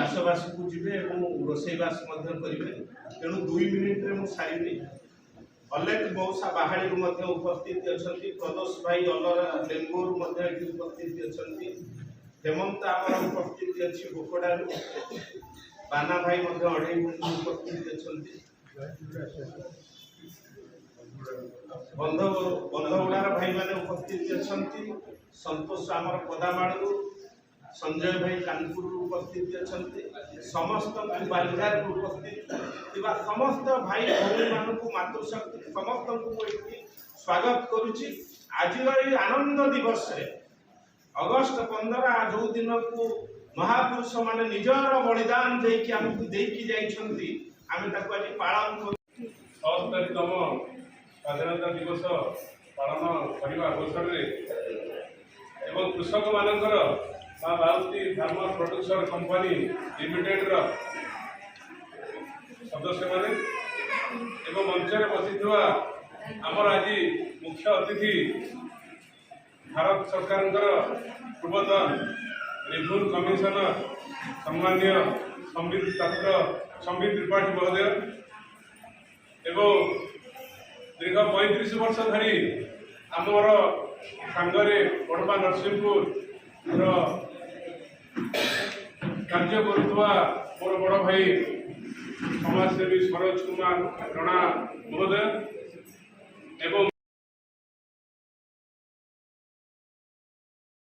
चाषबास को जीवे रोषेबास करेंगे तेणु 2 मिनिट में सारी अलेख मौसा बाहाड़ी उपस्थित अच्छा प्रदोष भाई अलरा लेंगुर उपस्थित अच्छा हेमंत आमर उपस्थित अच्छी बोकडारू बाना भाई अढ़ई उपस्थित अच्छा बंधगुड़ार भाई मैंने उपस्थित अच्छा संतोष आमर पदामाड़ू संजय भाई कानपुर उपस्थित अच्छा समस्त बालिघार उपस्थित समस्त भाई भौणी मान मातृशक्ति समस्त को स्वागत करुच्ची आज आनंद दिवस रे अगस्त 15 जो दिन को महापुरुष माने निजर बलिदान देकी हमकु देकी जाइछंती आमे ताको आज पालन कर 77तम स्वाधीनता दिवस पालन करने अवसर में कृषक मानकर माँ बाउती फार्मर प्रोड्यूसर कंपनी लिमिटेड सदस्य माने एवं मंचर बसी आमर आज मुख्य अतिथि भारत सरकार पूर्वतन रेवन्यू कमिशनर सम्मान्य संबित त्रिपाठी महोदय एवं दीर्घ 35 वर्ष धरी आमर सांगरे बड़पा नरसिंहपुर कार्य करुवा मोर बड़ भाई समाजसेवी सरोज कुमार रणा महोदय एवं